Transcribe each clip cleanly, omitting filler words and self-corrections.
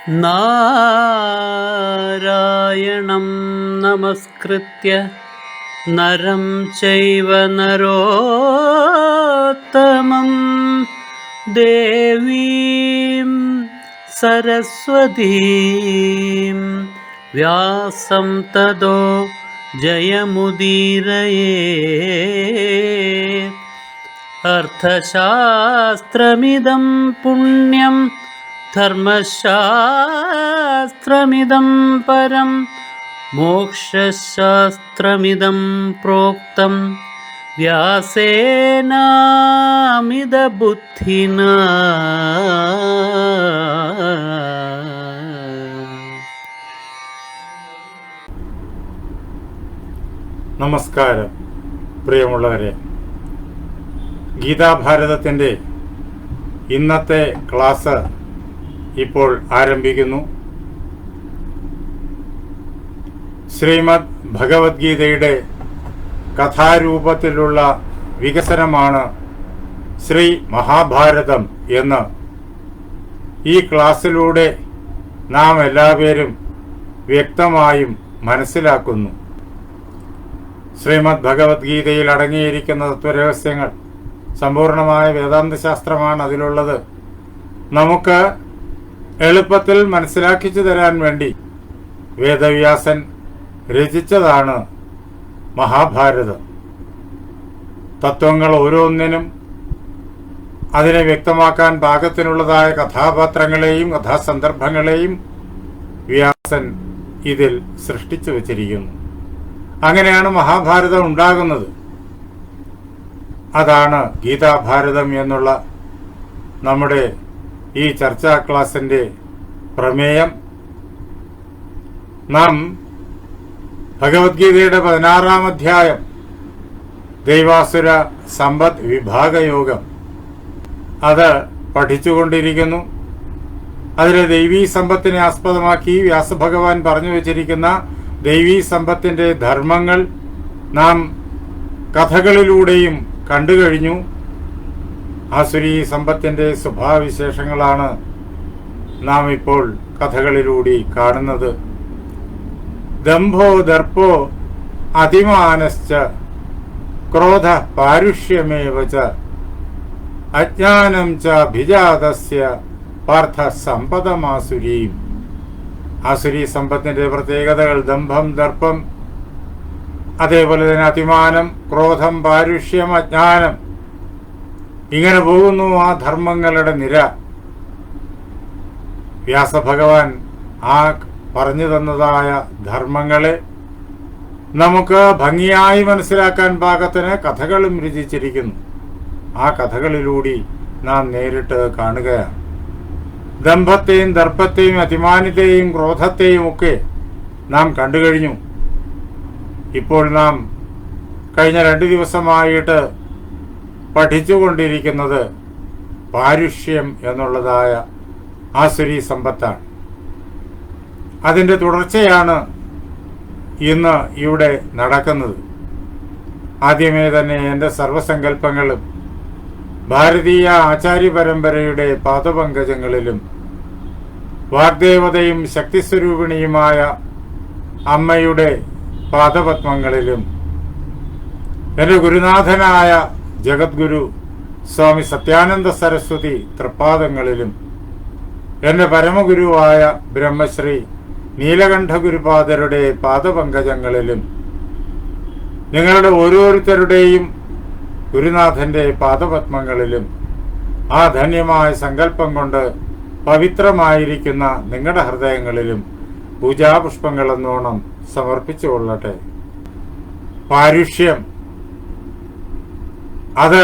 നാരായണം നമസ്കൃത്യ നരം ചൈവ നരോത്തമം ദേവീം സരസ്വതീം വ്യാസം തതോ ജയമുദീരയേ. അർത്ഥശാസ്ത്രമിദം പുണ്യം ധർമ്മശാസ്ത്രമിദം പരം മോക്ഷശാസ്ത്രമിദം പ്രോക്തം വ്യാസേനാമിത ബുദ്ധിനാ. നമസ്കാരം പ്രിയമുള്ളവരെ, ഗീതാഭാരതത്തിൻ്റെ ഇന്നത്തെ ക്ലാസ് ഇപ്പോൾ ആരംഭിക്കുന്നു. ശ്രീമദ് ഭഗവത്ഗീതയുടെ കഥാരൂപത്തിലുള്ള വികസനമാണ് ശ്രീ മഹാഭാരതം എന്ന് ഈ ക്ലാസ്സിലൂടെ നാം എല്ലാവരും വ്യക്തമായും മനസ്സിലാക്കുന്നു. ശ്രീമദ് ഭഗവത്ഗീതയിൽ അടങ്ങിയിരിക്കുന്ന തത്വരഹസ്യങ്ങൾ സമ്പൂർണമായ വേദാന്തശാസ്ത്രമാണ് അതിലുള്ളത്. നമുക്ക് എളുപ്പത്തിൽ മനസ്സിലാക്കിച്ചു തരാൻ വേണ്ടി വേദവ്യാസൻ രചിച്ചതാണ് മഹാഭാരതം. തത്വങ്ങൾ ഓരോന്നിനും അതിനെ വ്യക്തമാക്കാൻ പാകത്തിനുള്ളതായ കഥാപാത്രങ്ങളെയും കഥാസന്ദർഭങ്ങളെയും വ്യാസൻ ഇതിൽ സൃഷ്ടിച്ചു വച്ചിരിക്കുന്നു. അങ്ങനെയാണ് മഹാഭാരതം ഉണ്ടാകുന്നത്. അതാണ് ഗീതാഭാരതം എന്നുള്ള നമ്മുടെ ഈ ചർച്ചാ ക്ലാസിന്റെ പ്രമേയം. നാം ഭഗവത്ഗീതയുടെ 16-ാം അധ്യായം ദൈവാസുര സമ്പദ് വിഭാഗയോഗം അത് പഠിച്ചുകൊണ്ടിരിക്കുന്നു. അതിലെ ദൈവീ സമ്പത്തിനെ ആസ്പദമാക്കി വ്യാസഭഗവാൻ പറഞ്ഞു വച്ചിരിക്കുന്ന ദൈവീ സമ്പത്തിന്റെ ധർമ്മങ്ങൾ നാം കഥകളിലൂടെയും കണ്ടുകഴിഞ്ഞു. ആസുരീ സമ്പത്തിന്റെ സ്വഭാവവിശേഷങ്ങളാണ് നാം ഇപ്പോൾ കഥകളിലൂടെ കാണുന്നത്. ദംഭോ ദർപ്പോ അതിമാനശ്ച ക്രോധ പാരുഷ്യമേവ ച അജ്ഞാനം ച അഭിജാതസ്യ പാർത്ഥ സമ്പദമാസുരീം. ആസുരീ സമ്പത്തിന്റെ പ്രത്യേകതകൾ ദംഭം, ദർപ്പം, അതേപോലെ തന്നെ അതിമാനം, ക്രോധം, പാരുഷ്യം, അജ്ഞാനം, ഇങ്ങനെ പോകുന്നു ആ ധർമ്മങ്ങളുടെ നിര. വ്യാസഭഗവാൻ ആ പറഞ്ഞു തന്നതായ ധർമ്മങ്ങളെ നമുക്ക് ഭംഗിയായി മനസ്സിലാക്കാൻ പാകത്തിന് കഥകളും രചിച്ചിരിക്കുന്നു. ആ കഥകളിലൂടെ നാം നേരിട്ട് കാണുകയാണ്. ദംഭത്തെയും ദർപ്പത്തെയും അതിമാനത്തെയും ക്രോധത്തെയും ഒക്കെ നാം കണ്ടുകഴിഞ്ഞു. ഇപ്പോൾ നാം കഴിഞ്ഞ 2 ദിവസമായിട്ട് പഠിച്ചുകൊണ്ടിരിക്കുന്നത് പാരുഷ്യം എന്നുള്ളതായ ആസുരീ സമ്പത്താണ്. അതിൻ്റെ തുടർച്ചയാണ് ഇന്ന് ഇവിടെ നടക്കുന്നത്. ആദ്യമേ തന്നെ എൻ്റെ സർവസങ്കല്പങ്ങളും ഭാരതീയ ആചാര്യ പരമ്പരയുടെ പാദപങ്കജങ്ങളിലും വാഗ്ദേവതയും ശക്തിസ്വരൂപിണിയുമായ അമ്മയുടെ പാദപത്മങ്ങളിലും എൻ്റെ ഗുരുനാഥനായ ജഗദ്ഗുരു സ്വാമി സത്യാനന്ദ സരസ്വതി തൃപ്പാദങ്ങളിലും എൻ്റെ പരമഗുരുവായ ബ്രഹ്മശ്രീ നീലകണ്ഠ ഗുരുപാദരുടെ പാദപങ്കജങ്ങളിലും നിങ്ങളുടെ ഓരോരുത്തരുടെയും ഗുരുനാഥന്റെ പാദപത്മങ്ങളിലും ആ ധന്യമായ സങ്കല്പം കൊണ്ട് പവിത്രമായിരിക്കുന്ന നിങ്ങളുടെ ഹൃദയങ്ങളിലും പൂജാപുഷ്പങ്ങളെന്നോണം സമർപ്പിച്ചുകൊള്ളട്ടെ. പാരുഷ്യം അത്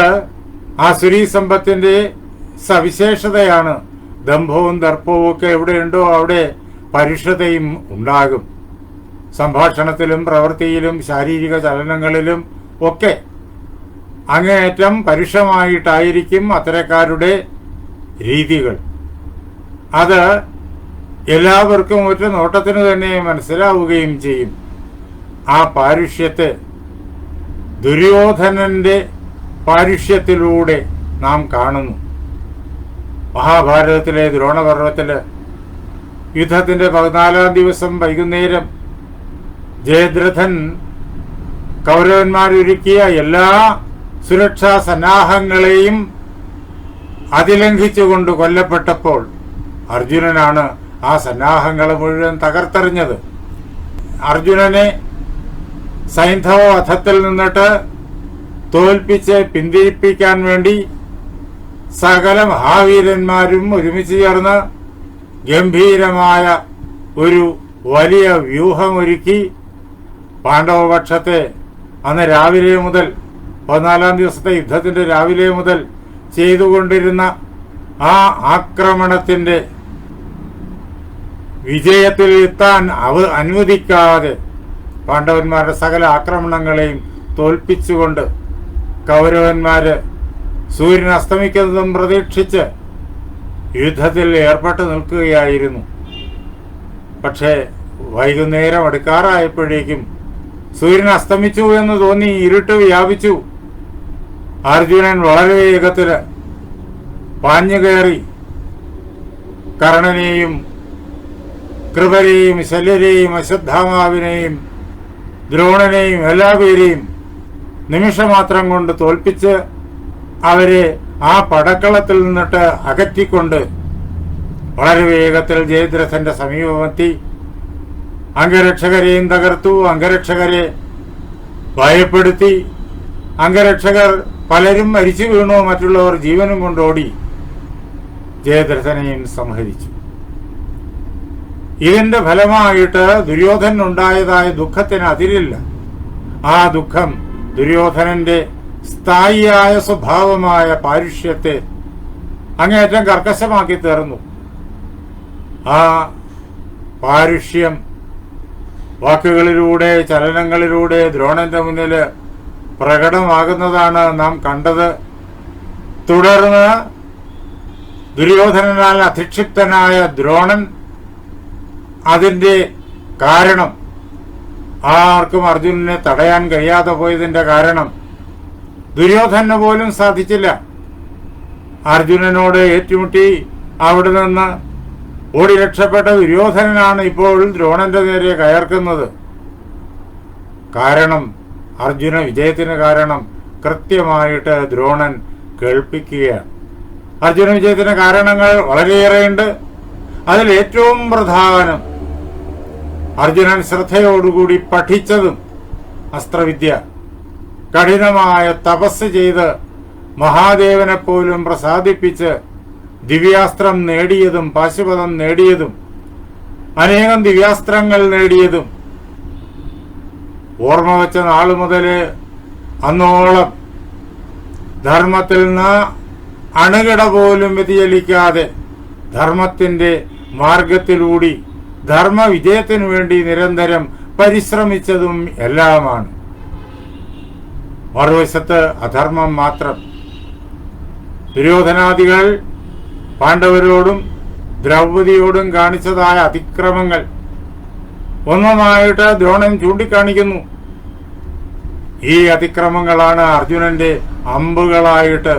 ആസുരീ സമ്പത്തിന്റെ സവിശേഷതയാണ്. ദംഭവും ദർപ്പവും ഒക്കെ എവിടെയുണ്ടോ അവിടെ പരുഷതയും ഉണ്ടാകും. സംഭാഷണത്തിലും പ്രവൃത്തിയിലും ശാരീരിക ചലനങ്ങളിലും ഒക്കെ അങ്ങേയറ്റം പരുഷമായിട്ടായിരിക്കും അത്തരക്കാരുടെ രീതികൾ. അത് എല്ലാവർക്കും ഒറ്റ നോട്ടത്തിന് തന്നെ മനസ്സിലാവുകയും ചെയ്യും. ആ പാരുഷ്യത്തെ ദുര്യോധനന്റെ പാരുഷ്യത്തിലൂടെ നാം കാണുന്നു. മഹാഭാരതത്തിലെ ദ്രോണപർവത്തില് യുദ്ധത്തിന്റെ 14-ാം ദിവസം വൈകുന്നേരം ജയദ്രഥൻ കൗരവന്മാരൊരുക്കിയ എല്ലാ സുരക്ഷാ സന്നാഹങ്ങളെയും അതിലംഘിച്ചുകൊണ്ട് കൊല്ലപ്പെട്ടപ്പോൾ അർജുനനാണ് ആ സന്നാഹങ്ങൾ മുഴുവൻ തകർത്തെറിഞ്ഞത്. അർജുനനെ സൈന്ധവ വധത്തിൽ നിന്നിട്ട് തോൽപ്പിച്ച് പിന്തിരിപ്പിക്കാൻ വേണ്ടി സകല മഹാവീരന്മാരും ഒരുമിച്ച് ചേർന്ന് ഗംഭീരമായ ഒരു വലിയ വ്യൂഹമൊരുക്കി പാണ്ഡവപക്ഷത്തെ അന്ന് രാവിലെ മുതൽ 14-ാം ദിവസത്തെ യുദ്ധത്തിന്റെ രാവിലെ മുതൽ ചെയ്തുകൊണ്ടിരുന്ന ആ ആക്രമണത്തിന്റെ വിജയത്തിൽ എത്താൻ അനുവദിക്കാതെ പാണ്ഡവന്മാരുടെ സകല ആക്രമണങ്ങളെയും തോൽപ്പിച്ചുകൊണ്ട് കൗരവന്മാര് സൂര്യൻ അസ്തമിക്കുന്നതും പ്രതീക്ഷിച്ച് യുദ്ധത്തിൽ ഏർപ്പെട്ട് നിൽക്കുകയായിരുന്നു. പക്ഷേ വൈകുന്നേരം അടുക്കാറായപ്പോഴേക്കും സൂര്യൻ അസ്തമിച്ചു എന്ന് തോന്നി, ഇരുട്ട് വ്യാപിച്ചു. അർജുനൻ വളരെ വേഗത്തിൽ പാഞ്ഞു കയറി കർണനെയും കൃപരെയും ശല്യരെയും അശ്വത്ഥാമാവിനെയും ദ്രോണനെയും എല്ലാ പേരെയും നിമിഷമാത്രം കൊണ്ട് തോൽപ്പിച്ച് അവരെ ആ പടക്കളത്തിൽ നിന്നിട്ട് അകറ്റിക്കൊണ്ട് വളരെ വേഗത്തിൽ ജയദ്രഥന്റെ സമീപമെത്തി. അംഗരക്ഷകരെയും തകർത്തു, അംഗരക്ഷകരെ ഭയപ്പെടുത്തി. അംഗരക്ഷകർ പലരും മരിച്ചു വീണു, മറ്റുള്ളവർ ജീവനും കൊണ്ടോടി. ജയദ്രഥനെയും സംഹരിച്ചു. ഇതിന്റെ ഫലമായിട്ട് ദുര്യോധനുണ്ടായതായ ദുഃഖത്തിന് അതിരില്ല. ആ ദുഃഖം ദുര്യോധനന്റെ സ്ഥായിയായ സ്വഭാവമായ പാരുഷ്യത്തെ അങ്ങേയറ്റം കർക്കശമാക്കി തീർന്നു. ആ പാരുഷ്യം വാക്കുകളിലൂടെ ചലനങ്ങളിലൂടെ ദ്രോണന്റെ മുന്നിൽ പ്രകടമാകുന്നതാണ് നാം കണ്ടത്. തുടർന്ന് ദുര്യോധനാൽ അധിക്ഷിപ്തനായ ദ്രോണൻ അതിന്റെ കാരണം, ആർക്കും അർജുനനെ തടയാൻ കഴിയാതെ പോയതിന്റെ കാരണം ദുര്യോധനന് പോലും സാധിച്ചില്ല. അർജുനനോട് ഏറ്റുമുട്ടി അവിടെ നിന്ന് ഓടി രക്ഷപ്പെട്ട ദുര്യോധനനാണ് ഇപ്പോൾ ദ്രോണന്റെ നേരെ കയർക്കുന്നത്. കാരണം, അർജുന വിജയത്തിന് കാരണം കൃത്യമായിട്ട് ദ്രോണൻ കേൾപ്പിക്കുകയാണ്. അർജുന വിജയത്തിന് കാരണങ്ങൾ വളരെയേറെയുണ്ട്. അതിൽ ഏറ്റവും പ്രധാനം അർജുനൻ ശ്രദ്ധയോടുകൂടി പഠിച്ചതും അസ്ത്രവിദ്യ, കഠിനമായ തപസ് ചെയ്ത് മഹാദേവനെ പോലും പ്രസാദിപ്പിച്ച് ദിവ്യാസ്ത്രം നേടിയതും പാശുപതം നേടിയതും അനേകം ദിവ്യാസ്ത്രങ്ങൾ നേടിയതും ഓർമ്മ വെച്ച നാളു മുതൽ അന്നോളം ധർമ്മത്തിൽ നിന്ന് അണുകിട പോലും വ്യതിചലിക്കാതെ ധർമ്മത്തിന്റെ മാർഗത്തിലൂടി ധർമ്മ വിജയത്തിനു വേണ്ടി നിരന്തരം പരിശ്രമിച്ചതും എല്ലാമാണ്. മറുവശത്ത് അധർമ്മം മാത്രം. ദുര്യോധനാദികൾ പാണ്ഡവരോടും ദ്രൗപദിയോടും കാണിച്ചതായ അതിക്രമങ്ങൾ ഒന്നൊന്നായിട്ട് ദ്രോണൻ ചൂണ്ടിക്കാണിക്കുന്നു. ഈ അതിക്രമങ്ങളാണ് അർജുനന്റെ അമ്പുകളായിട്ട്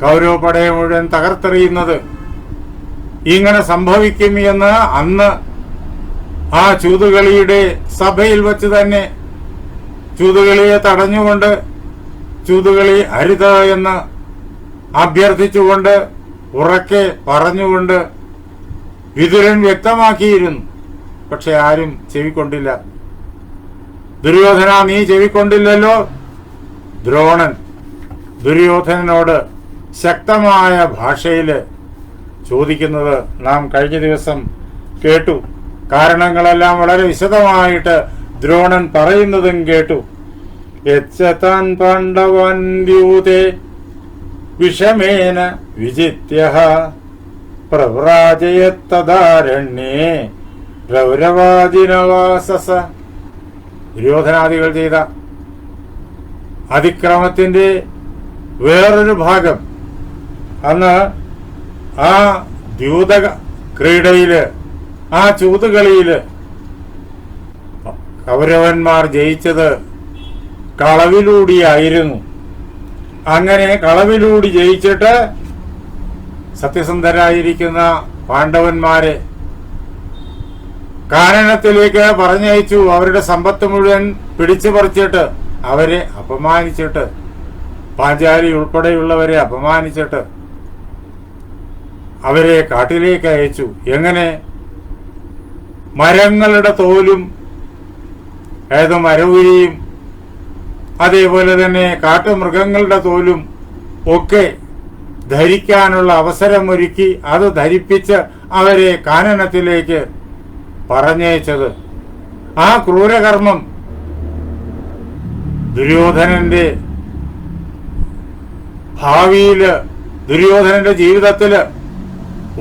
കൗരവപടയെ മുഴുവൻ തകർത്തെറിയുന്നത്. ഇങ്ങനെ സംഭവിക്കും എന്ന് അന്ന് ആ ചൂതുകളിയുടെ സഭയിൽ വച്ച് തന്നെ ചൂതുകളിയെ തടഞ്ഞുകൊണ്ട് ചൂതുകളി അരുത് എന്ന് അഭ്യർത്ഥിച്ചുകൊണ്ട് ഉറക്കെ പറഞ്ഞുകൊണ്ട് വിതുരൻ വ്യക്തമാക്കിയിരുന്നു. പക്ഷെ ആരും ചെവിക്കൊണ്ടില്ല. ദുര്യോധന, നീ ചെവിക്കൊണ്ടില്ലല്ലോ. ദ്രോണൻ ദുര്യോധനനോട് ശക്തമായ ഭാഷയിൽ ചോദിക്കുന്നത് നാം കഴിഞ്ഞ ദിവസം കേട്ടു. കാരണങ്ങളെല്ലാം വളരെ വിശദമായിട്ട് ദ്രോണൻ പറയുന്നതും കേട്ടു. യച്ഛതാൻ പാണ്ഡവാൻ ദ്യൂതേ വിഷമേന വിജിത്യഃ പ്രവ്രാജയത്തദാരണ്യേ രൗരവാദിനവാസസ. ദുര്യോധനാദികൾ ചെയ്ത അതിക്രമത്തിന്റെ വേറൊരു ഭാഗം അന്ന് ആ ദ്യൂത ക്രീഡയില്, ആ ചൂതുകളിയില് കൗരവന്മാർ ജയിച്ചത് കളവിലൂടിയായിരുന്നു. അങ്ങനെ കളവിലൂടി ജയിച്ചിട്ട് സത്യസന്ധരായിരിക്കുന്ന പാണ്ഡവന്മാരെ കാനനത്തിലേക്ക് പറഞ്ഞയച്ചു. അവരുടെ സമ്പത്ത് മുഴുവൻ പിടിച്ചു പറിച്ചിട്ട്, അവരെ അപമാനിച്ചിട്ട്, പാഞ്ചാലി ഉൾപ്പെടെയുള്ളവരെ അപമാനിച്ചിട്ട് അവരെ കാട്ടിലേക്ക് അയച്ചു. എങ്ങനെ? മരങ്ങളുടെ തോലും മരവുരിയും അതേപോലെ തന്നെ കാട്ടുമൃഗങ്ങളുടെ തോലും ഒക്കെ ധരിക്കാനുള്ള അവസരമൊരുക്കി അത് ധരിപ്പിച്ച് അവരെ കാനനത്തിലേക്ക് പറഞ്ഞയച്ചത്. ആ ക്രൂരകർമ്മം ദുര്യോധനന്റെ ഭാവിയില്, ദുര്യോധനന്റെ ജീവിതത്തില്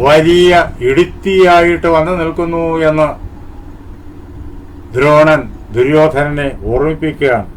വലിയ ഇടുത്തിയായിട്ട് വന്നു നിൽക്കുന്നു എന്ന് ദ്രോണൻ ദുര്യോധനനെ ഓർമ്മിപ്പിക്കുകയാണ്.